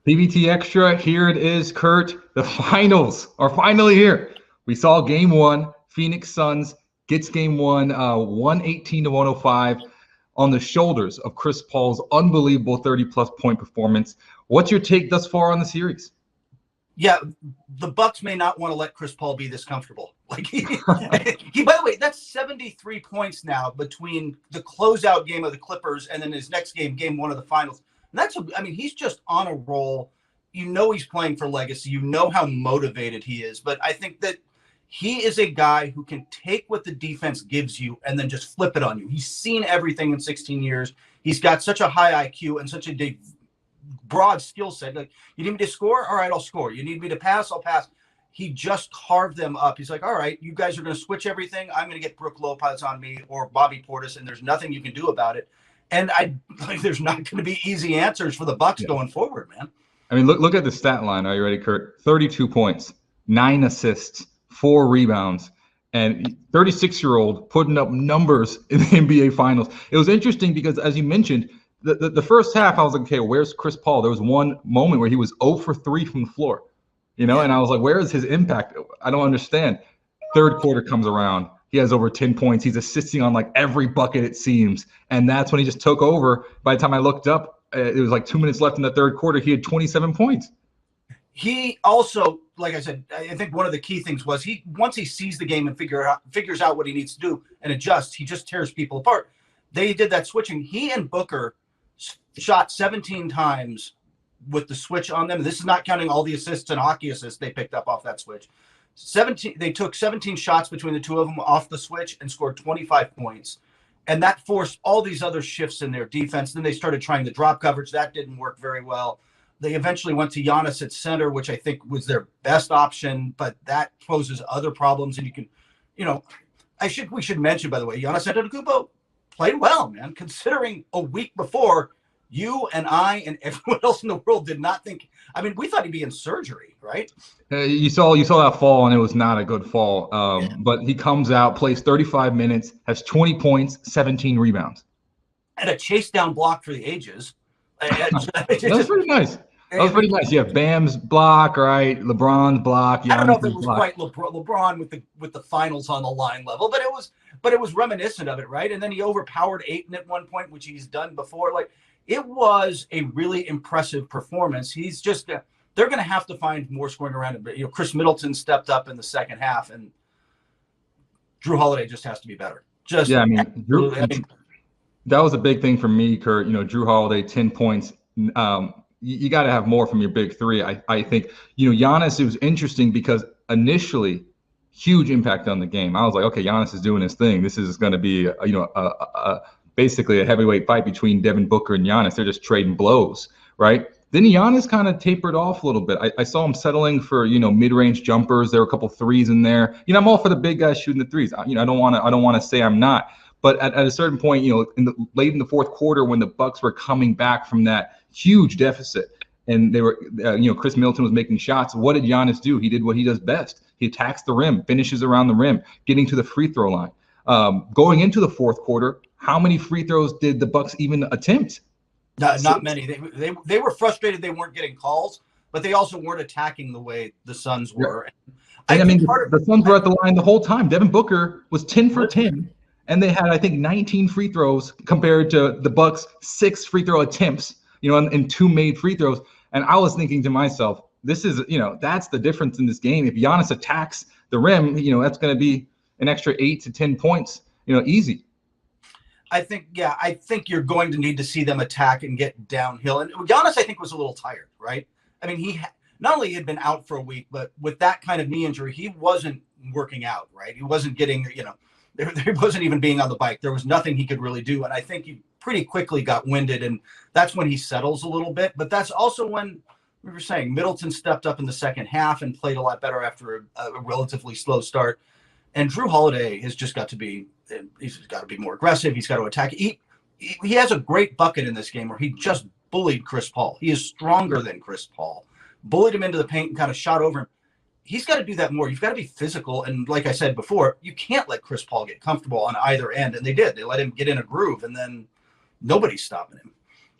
PBT Extra, here it is, Kurt. The finals are finally here. We saw game one. Phoenix Suns gets game one, 118-105 on the shoulders of Chris Paul's unbelievable 30-plus point performance. What's your take thus far on the series? Yeah, the Bucks may not want to let Chris Paul be this comfortable. Like he by the way, that's 73 points now between the closeout game of the Clippers and then his next game, game one of the finals. And he's just on a roll. You know he's playing for legacy. You know how motivated he is. But I think that he is a guy who can take what the defense gives you and then just flip it on you. He's seen everything in 16 years. He's got such a high IQ and such a broad skill set. Like, you need me to score? All right, I'll score. You need me to pass? I'll pass. He just carved them up. He's like, all right, you guys are going to switch everything. I'm going to get Brook Lopez on me or Bobby Portis, and there's nothing you can do about it. And there's not going to be easy answers for the Bucks going forward, man. I mean, look at the stat line. Are you ready, Kurt? 32 points, 9 assists, 4 rebounds, and 36-year-old putting up numbers in the NBA Finals. It was interesting because, as you mentioned, the first half, I was like, okay, where's Chris Paul? There was one moment where he was 0 for 3 from the floor, and I was like, where is his impact? I don't understand. Third quarter comes around. He has over 10 points. He's assisting on like every bucket, it seems. And that's when he just took over. By the time I looked up, it was like 2 minutes left in the third quarter. He had 27 points. He also, like I said, I think one of the key things was once he sees the game and figures out what he needs to do and adjusts, he just tears people apart. They did that switching. He and Booker shot 17 times with the switch on them. This is not counting all the assists and hockey assists they picked up off that switch. They took 17 shots between the two of them off the switch and scored 25 points. And that forced all these other shifts in their defense. Then they started trying the drop coverage. That didn't work very well. They eventually went to Giannis at center, which I think was their best option, but that poses other problems. And you can, we should mention, by the way, Giannis Antetokounmpo played well, man, considering a week before you and I and everyone else in the world did not think. I mean, we thought he'd be in surgery, right? You saw that fall, and it was not a good fall. But he comes out, plays 35 minutes, has 20 points, 17 rebounds, and a chase down block for the ages. That was pretty nice. That was pretty nice. You have Bam's block, right? LeBron's block. I don't know if it was quite LeBron with the finals on the line level, but it was reminiscent of it, right? And then he overpowered Ayton at one point, which he's done before. Like, it was a really impressive performance. He's just they're going to have to find more scoring around him. Chris Middleton stepped up in the second half, and Drew Holiday just has to be better. That was a big thing for me, Kurt. Drew Holiday, 10 points. You got to have more from your big three. I think, Giannis, it was interesting because initially, huge impact on the game. I was like, okay, Giannis is doing his thing. This is going to be, basically a heavyweight fight between Devin Booker and Giannis. They're just trading blows, right? Then Giannis kind of tapered off a little bit. I saw him settling for, mid-range jumpers. There were a couple threes in there. I'm all for the big guys shooting the threes. I don't want to say I'm not. But at a certain point, late in the fourth quarter, when the Bucks were coming back from that huge deficit, and they were, Chris Middleton was making shots. What did Giannis do? He did what he does best. He attacks the rim, finishes around the rim, getting to the free throw line. Going into the fourth quarter, how many free throws did the Bucks even attempt? Not many. They were frustrated they weren't getting calls, but they also weren't attacking the way the Suns were. Yeah. The Suns were at the line the whole time. Devin Booker was 10 for 10. And they had, I think, 19 free throws compared to the Bucks' 6 free throw attempts, and 2 made free throws. And I was thinking to myself, this is, that's the difference in this game. If Giannis attacks the rim, that's going to be an extra 8 to 10 points, easy. I think you're going to need to see them attack and get downhill. And Giannis, I think, was a little tired, right? I mean, he not only had been out for a week, but with that kind of knee injury, he wasn't working out, right? He wasn't getting, There wasn't even being on the bike. There was nothing he could really do. And I think he pretty quickly got winded, and that's when he settles a little bit. But that's also when we were saying Middleton stepped up in the second half and played a lot better after a relatively slow start. And Drew Holiday has just got to be more aggressive. He's got to attack. He has a great bucket in this game where he just bullied Chris Paul. He is stronger than Chris Paul. Bullied him into the paint and kind of shot over him. He's got to do that more. You've got to be physical. And like I said before, you can't let Chris Paul get comfortable on either end. And they did. They let him get in a groove, and then nobody's stopping him.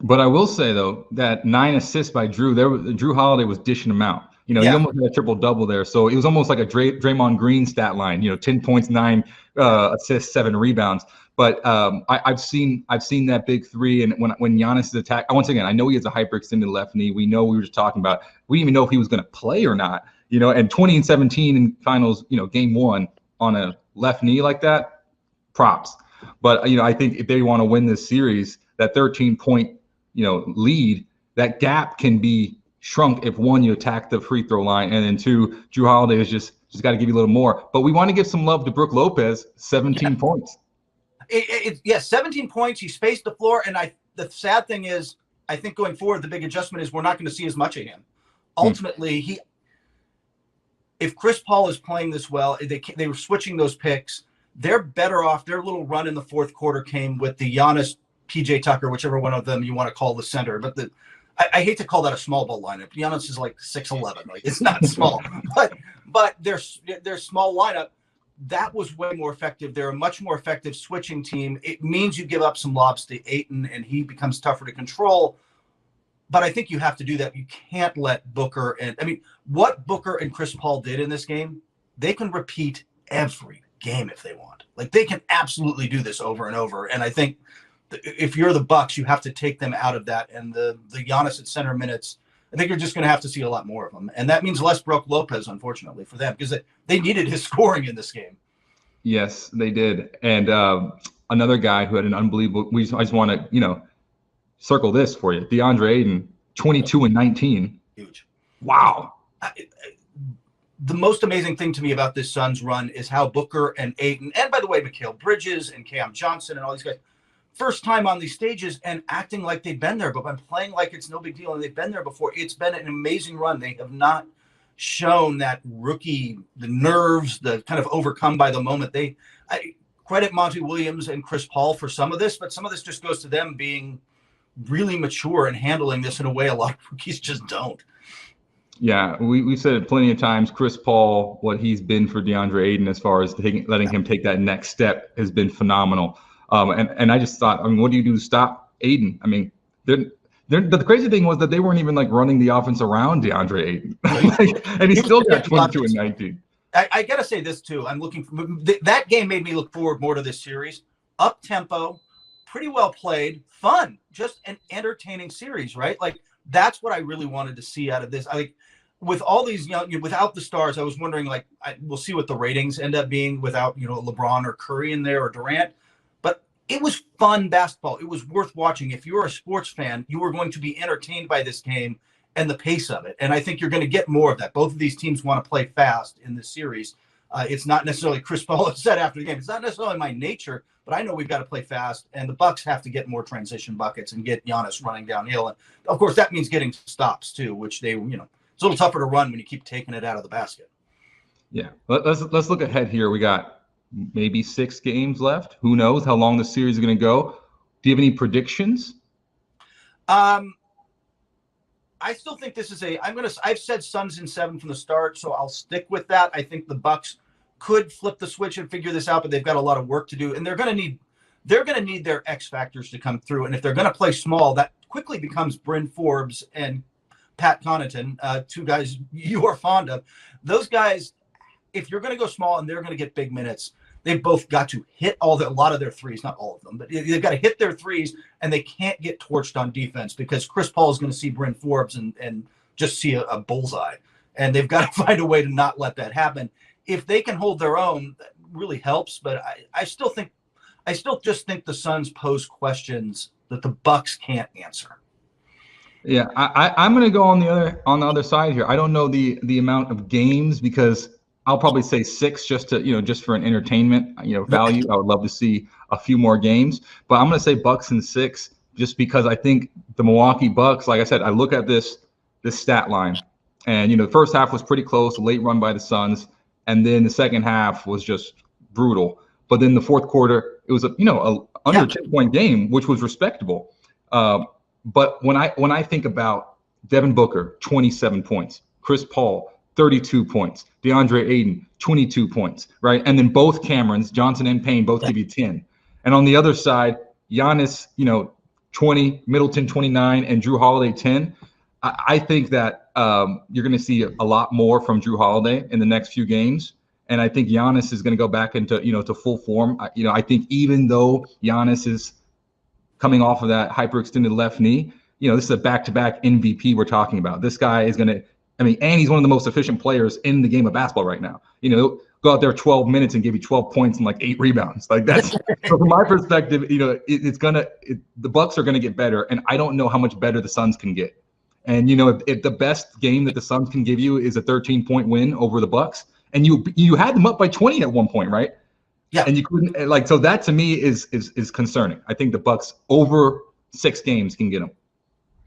But I will say though that 9 assists by Drew Holiday was dishing them out. He almost had a triple double there, so it was almost like a Draymond Green stat line. 10 points, 9 assists, 7 rebounds. But I've seen that big three, and when Giannis is attacked, once again, I know he has a hyperextended left knee. We know we were just talking about. We didn't even know if he was going to play or not. And 20 and 17 in finals, game 1 on a left knee like that, props. But I think if they want to win this series, that 13-point lead, that gap can be shrunk if 1, you attack the free throw line, and then 2, Drew Holiday is just got to give you a little more. But we want to give some love to Brook Lopez, 17 points. 17 points. He spaced the floor, and the sad thing is, I think going forward, the big adjustment is we're not going to see as much of him. Ultimately, if Chris Paul is playing this well, they were switching those picks. They're better off. Their little run in the fourth quarter came with the Giannis, PJ Tucker, whichever one of them you want to call the center. But I hate to call that a small ball lineup. Giannis is like 6'11". Like, it's not small, but their small lineup, that was way more effective. They're a much more effective switching team. It means you give up some lobs to Ayton, and he becomes tougher to control. But I think you have to do that. You can't let Booker what Booker and Chris Paul did in this game, they can repeat every game if they want. Like, they can absolutely do this over and over. And I think if you're the Bucks, you have to take them out of that. And the Giannis at center minutes, I think you're just going to have to see a lot more of them. And that means less Brook Lopez, unfortunately, for them, because they needed his scoring in this game. Yes, they did. And another guy who had an unbelievable, I just want to, circle this for you. DeAndre Ayton, 22 and 19. Huge. Wow. The most amazing thing to me about this Suns run is how Booker and Ayton, and by the way, Mikal Bridges and Cam Johnson and all these guys, first time on these stages and acting like they've been there, but playing like it's no big deal and they've been there before. It's been an amazing run. They have not shown that rookie, the nerves, the kind of overcome by the moment. I credit Monty Williams and Chris Paul for some of this, but some of this just goes to them being really mature and handling this in a way a lot of rookies just don't. Yeah, we've said it plenty of times. Chris Paul, what he's been for DeAndre Ayton as far as letting him take that next step has been phenomenal. And I just thought, what do you do to stop Ayton? But the crazy thing was that they weren't even running the offense around DeAndre Ayton, and he still got 22 and 19. I gotta say this too. I'm looking for that game made me look forward more to this series. Up tempo, pretty well played, fun, just an entertaining series, right? Like, that's what I really wanted to see out of this. With all these without the stars, I was wondering, we'll see what the ratings end up being without, LeBron or Curry in there or Durant. But it was fun basketball. It was worth watching. If you're a sports fan, you were going to be entertained by this game and the pace of it. And I think you're going to get more of that. Both of these teams want to play fast in this series. It's not necessarily, Chris Paul said after the game, it's not necessarily my nature, but I know we've got to play fast, and the Bucks have to get more transition buckets and get Giannis running downhill. And of course, that means getting stops too, which it's a little tougher to run when you keep taking it out of the basket. Yeah. Let's look ahead here. We got maybe 6 games left. Who knows how long the series is going to go? Do you have any predictions? I still think this is I've said Suns in 7 from the start, so I'll stick with that. I think the Bucks could flip the switch and figure this out, but they've got a lot of work to do, and they're going to need their X factors to come through. And if they're going to play small, that quickly becomes Bryn Forbes and Pat Connaughton, 2 guys you are fond of. Those guys, if you're going to go small and they're going to get big minutes, they've both got to hit a lot of their threes, not all of them, but they've got to hit their threes, and they can't get torched on defense because Chris Paul is going to see Bryn Forbes and just see a bullseye. And they've got to find a way to not let that happen. If they can hold their own, that really helps. But I still just think the Suns pose questions that the Bucks can't answer. Yeah, I'm going to go on the other side here. I don't know the amount of games, because I'll probably say 6 just for an entertainment value. I would love to see a few more games, but I'm going to say Bucks in 6 just because I think the Milwaukee Bucks, like I said, I look at this stat line, and the first half was pretty close, late run by the Suns, and then the second half was just brutal. But then the fourth quarter, it was a under 10-point game, which was respectable. But when I think about Devin Booker, 27 points, Chris Paul, 32 points, DeAndre Ayton, 22 points, right? And then both Camerons, Johnson and Payne, both give you 10. And on the other side, Giannis, 20, Middleton 29, and Drew Holiday 10. I think that you're going to see a lot more from Drew Holiday in the next few games. And I think Giannis is going to go back into, to full form. I think even though Giannis is coming off of that hyperextended left knee, this is a back-to-back MVP we're talking about. This guy is going to, and he's one of the most efficient players in the game of basketball right now. Go out there 12 minutes and give you 12 points and like 8 rebounds. Like that's, so from my perspective, the Bucks are going to get better. And I don't know how much better the Suns can get. And, if the best game that the Suns can give you is a 13-point win over the Bucks, and you had them up by 20 at one point, right? Yeah. And you couldn't, so that to me is concerning. I think the Bucks over 6 games can get them.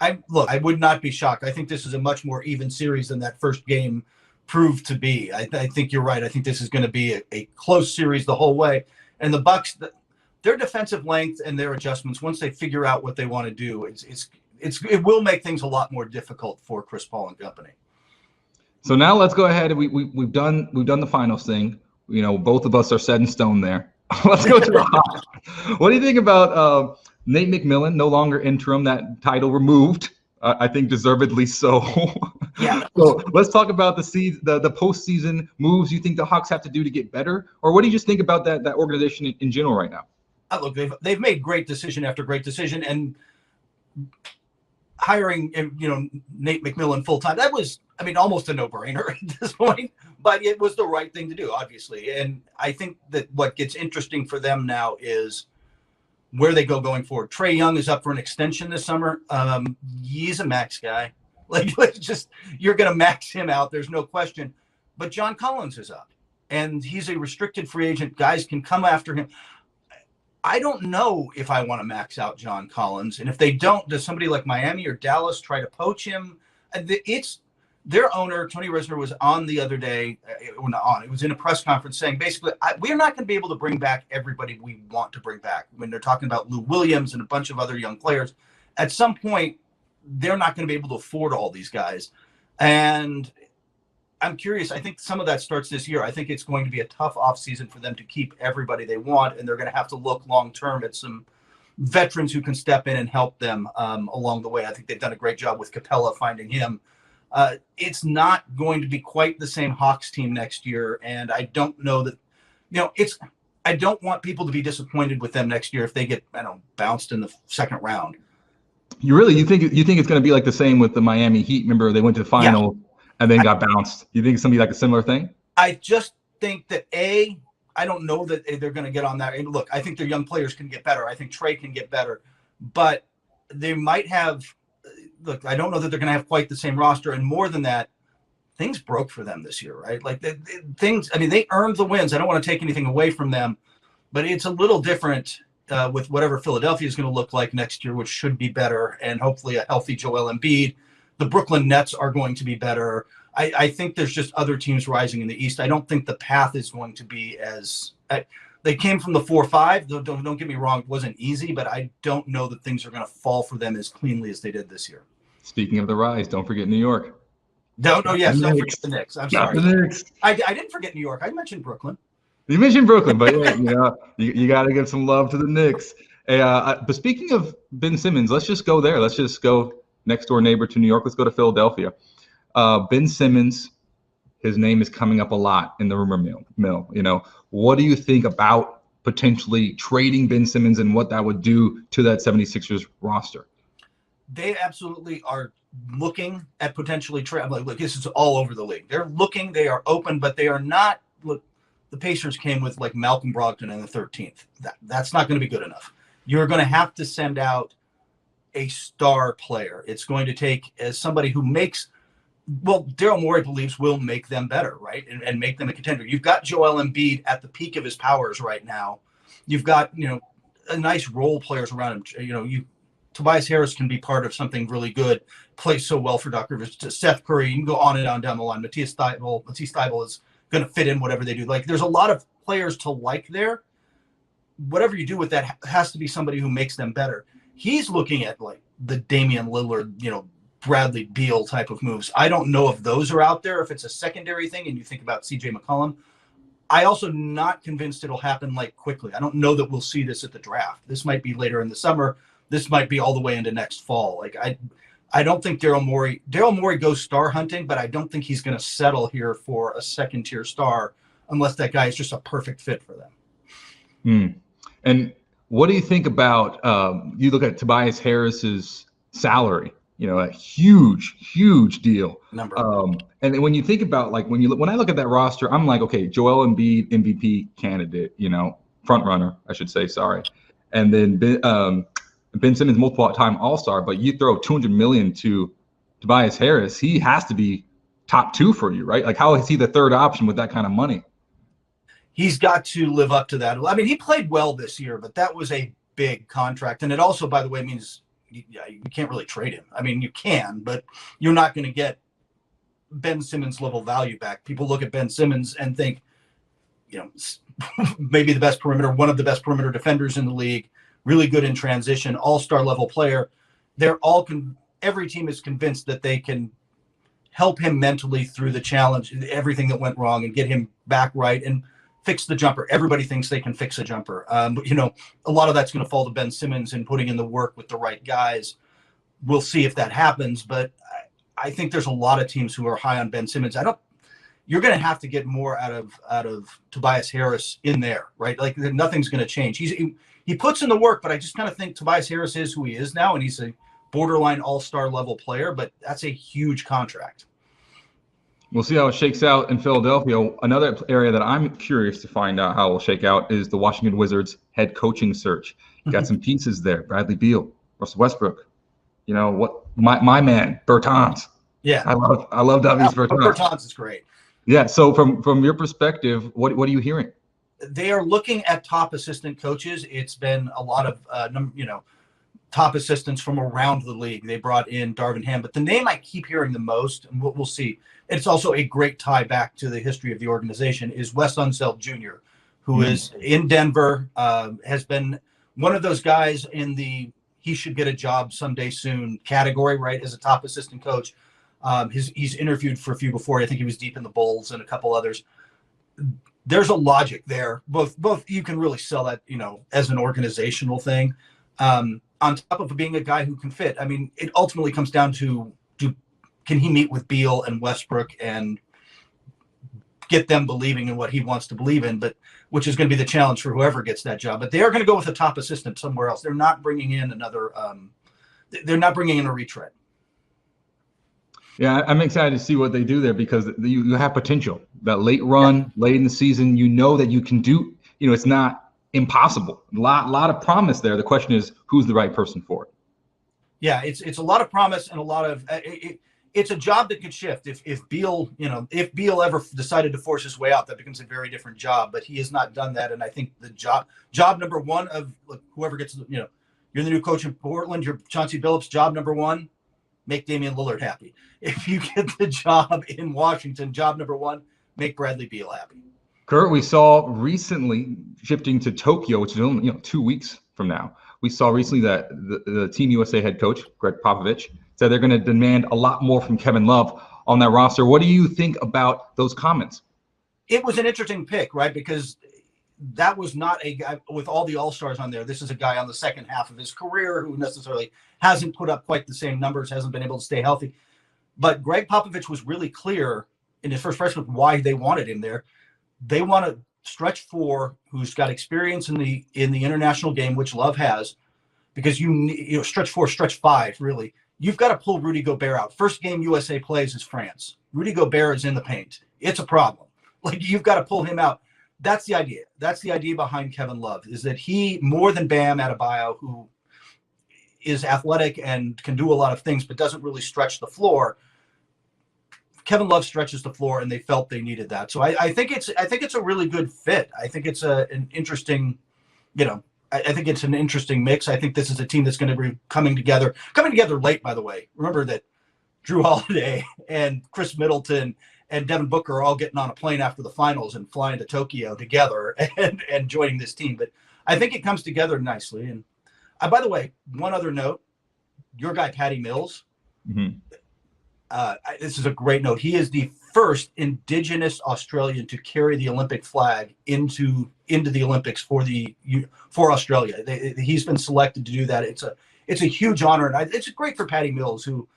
I would not be shocked. I think this is a much more even series than that first game proved to be. I think you're right. I think this is going to be a close series the whole way. And the Bucks, their defensive length and their adjustments, once they figure out what they want to do, it will make things a lot more difficult for Chris Paul and company. So now let's go ahead. We've done the finals thing. Both of us are set in stone there. Let's go to the Hawks. What do you think about Nate McMillan, no longer interim, that title removed? I think deservedly so. Yeah. So let's talk about the postseason moves you think the Hawks have to do to get better, or what do you just think about that organization in general right now? Look, they've made great decision after great decision, and hiring Nate McMillan full time, that was almost a no-brainer at this point, but it was the right thing to do, obviously. And I think that what gets interesting for them now is where they go going forward. Trae Young is up for an extension this summer. He's a max guy. You're going to max him out. There's no question. But John Collins is up, and he's a restricted free agent. Guys can come after him. I don't know if I want to max out John Collins. And if they don't, does somebody like Miami or Dallas try to poach him? It's their owner, Tony Risner, was on the other day. It was in a press conference saying, basically, we're not going to be able to bring back everybody we want to bring back. When they're talking about Lou Williams and a bunch of other young players, at some point, they're not going to be able to afford all these guys. And I'm curious. I think some of that starts this year. I think it's going to be a tough offseason for them to keep everybody they want, and they're going to have to look long-term at some veterans who can step in and help them along the way. I think they've done a great job with Capella finding him. It's not going to be quite the same Hawks team next year, and I don't know that, I don't want people to be disappointed with them next year if they get, bounced in the second round. You think it's going to be like the same with the Miami Heat? Remember, they went to the final and then got bounced. You think it's going to be like a similar thing? I just think that I don't know that they're going to get on that. And look, I think their young players can get better. I think Trae can get better, but they might have. Look, I don't know that they're going to have quite the same roster. And more than that, things broke for them this year, right? Like they earned the wins. I don't want to take anything away from them, but it's a little different with whatever Philadelphia is going to look like next year, which should be better. And hopefully a healthy Joel Embiid. The Brooklyn Nets are going to be better. I think there's just other teams rising in the East. I don't think the path is going to be as they came from the 4-5. Don't get me wrong. It wasn't easy, but I don't know that things are going to fall for them as cleanly as they did this year. Speaking of the rise, don't forget New York. Don't forget the Knicks. I'm sorry. The Knicks. I didn't forget New York. I mentioned Brooklyn. You mentioned Brooklyn, but you got to give some love to the Knicks. Hey, but speaking of Ben Simmons, let's just go there. Let's just go next door neighbor to New York. Let's go to Philadelphia. Ben Simmons, his name is coming up a lot in the rumor mill. What do you think about potentially trading Ben Simmons and what that would do to that 76ers roster? They absolutely are looking at potentially traveling. Look, this is all over the league. They're looking, they are open, but they are not. Look, the Pacers came with like Malcolm Brogdon in the 13th. That's not going to be good enough. You're going to have to send out a star player. It's going to take as somebody who makes, Daryl Morey believes will make them better, right? And make them a contender. You've got Joel Embiid at the peak of his powers right now. You've got, a nice role players around him. Tobias Harris can be part of something really good, plays so well for Doc Rivers. Seth Curry, you can go on and on down the line. Matisse Thybulle is going to fit in whatever they do. Like, there's a lot of players to like there. Whatever you do with that has to be somebody who makes them better. He's looking at like the Damian Lillard, Bradley Beal type of moves. I don't know if those are out there, if it's a secondary thing and you think about CJ McCollum. I also not convinced it'll happen like quickly. I don't know that we'll see this at the draft. This might be later in the summer, this might be all the way into next fall. Like I don't think Daryl Morey goes star hunting, but I don't think he's going to settle here for a second tier star unless that guy is just a perfect fit for them. And what do you think about, you look at Tobias Harris's salary, a huge deal. And when you think about, like, when I look at that roster, I'm like, okay, Joel Embiid, MVP candidate, front runner, I should say, sorry. And then Ben Simmons, multiple-time All-Star, but you throw $200 million to Tobias Harris, he has to be top 2 for you, right? Like, how is he the third option with that kind of money? He's got to live up to that. I mean, he played well this year, but that was a big contract. And it also, by the way, means you can't really trade him. I mean, you can, but you're not going to get Ben Simmons level value back. People look at Ben Simmons and think, maybe the best perimeter, one of the best perimeter defenders in the league, really good in transition, all-star level player. Every team is convinced that they can help him mentally through the challenge, everything that went wrong, and get him back right and fix the jumper. Everybody thinks they can fix a jumper. But, a lot of that's going to fall to Ben Simmons and putting in the work with the right guys. We'll see if that happens, but I think there's a lot of teams who are high on Ben Simmons. You're going to have to get more out of Tobias Harris in there, right? Like, nothing's going to change. He puts in the work, but I just kind of think Tobias Harris is who he is now, and he's a borderline all-star level player, but that's a huge contract. We'll see how it shakes out in Philadelphia. Another area that I'm curious to find out how it will shake out is the Washington Wizards head coaching search. You got some pieces there: Bradley Beal, Russell Westbrook. My man Bertans. Yeah, I love Davis Bertans. Bertans is great. Yeah. So from your perspective, what are you hearing? They are looking at top assistant coaches. It's been a lot of top assistants from around the league. They brought in Darvin Ham, but the name I keep hearing the most, and we'll see, it's also a great tie back to the history of the organization, is Wes Unseld Jr., who is in Denver, has been one of those guys in the he should get a job someday soon category, right, as a top assistant coach. He's interviewed for a few before. I think he was deep in the Bulls and a couple others. There's a logic there. Both you can really sell that, as an organizational thing. On top of being a guy who can fit. I mean, it ultimately comes down to can he meet with Beal and Westbrook and get them believing in what he wants to believe in, but which is going to be the challenge for whoever gets that job. But they are going to go with a top assistant somewhere else. They're not bringing in they're not bringing in a retread. Yeah, I'm excited to see what they do there, because you have potential. That late run, late in the season, that you can do. It's not impossible. A lot of promise there. The question is, who's the right person for it? Yeah, it's a lot of promise and a lot of it's a job that could shift. If Beal ever decided to force his way out, that becomes a very different job. But he has not done that, and I think the job number one of whoever gets you're the new coach in Portland. You're Chauncey Billups. Job number one, make Damian Lillard happy. If you get the job in Washington, job number one, make Bradley Beal happy. Kurt, we saw recently, shifting to Tokyo, which is only 2 weeks from now, we saw recently that the Team USA head coach, Gregg Popovich, said they're going to demand a lot more from Kevin Love on that roster. What do you think about those comments? It was an interesting pick, right? Because that was not a guy with all the all-stars on there. This is a guy on the second half of his career who necessarily hasn't put up quite the same numbers, hasn't been able to stay healthy. But Gregg Popovich was really clear in his first press with why they wanted him there. They want to stretch four who's got experience in the international game, which Love has, because stretch four, stretch five, really. You've got to pull Rudy Gobert out. First game USA plays is France. Rudy Gobert is in the paint. It's a problem. You've got to pull him out. That's the idea. That's the idea behind Kevin Love, is that he, more than Bam Adebayo, who is athletic and can do a lot of things but doesn't really stretch the floor, Kevin Love stretches the floor, and they felt they needed that. So I think it's a really good fit. I think it's an interesting, I think it's an interesting mix. I think this is a team that's going to be coming together late, by the way. Remember that Drew Holiday and Chris Middleton and Devin Booker are all getting on a plane after the finals and flying to Tokyo together and joining this team. But I think it comes together nicely. And by the way, one other note, your guy, Patty Mills, this is a great note. He is the first Indigenous Australian to carry the Olympic flag into the Olympics for Australia. He's been selected to do that. it's a huge honor, and it's great for Patty Mills, who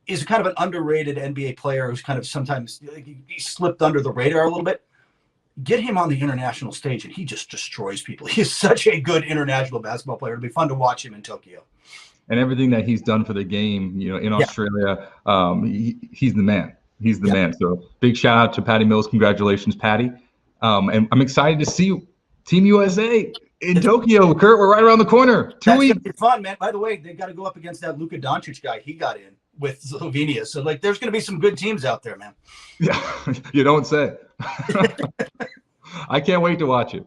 is kind of an underrated NBA player who's kind of sometimes he slipped under the radar a little bit. Get him on the international stage, and he just destroys people. He's such a good international basketball player. It'll be fun to watch him in Tokyo. And everything that he's done for the game, in Australia, he's the man. He's the man. So big shout out to Patty Mills. Congratulations, Patty. And I'm excited to see Team USA in Tokyo. Kurt, we're right around the corner. 2 weeks. That's gonna be fun, man. By the way, they got to go up against that Luka Doncic guy. He got in with Slovenia. So, there's going to be some good teams out there, man. Yeah, you don't say. I can't wait to watch it.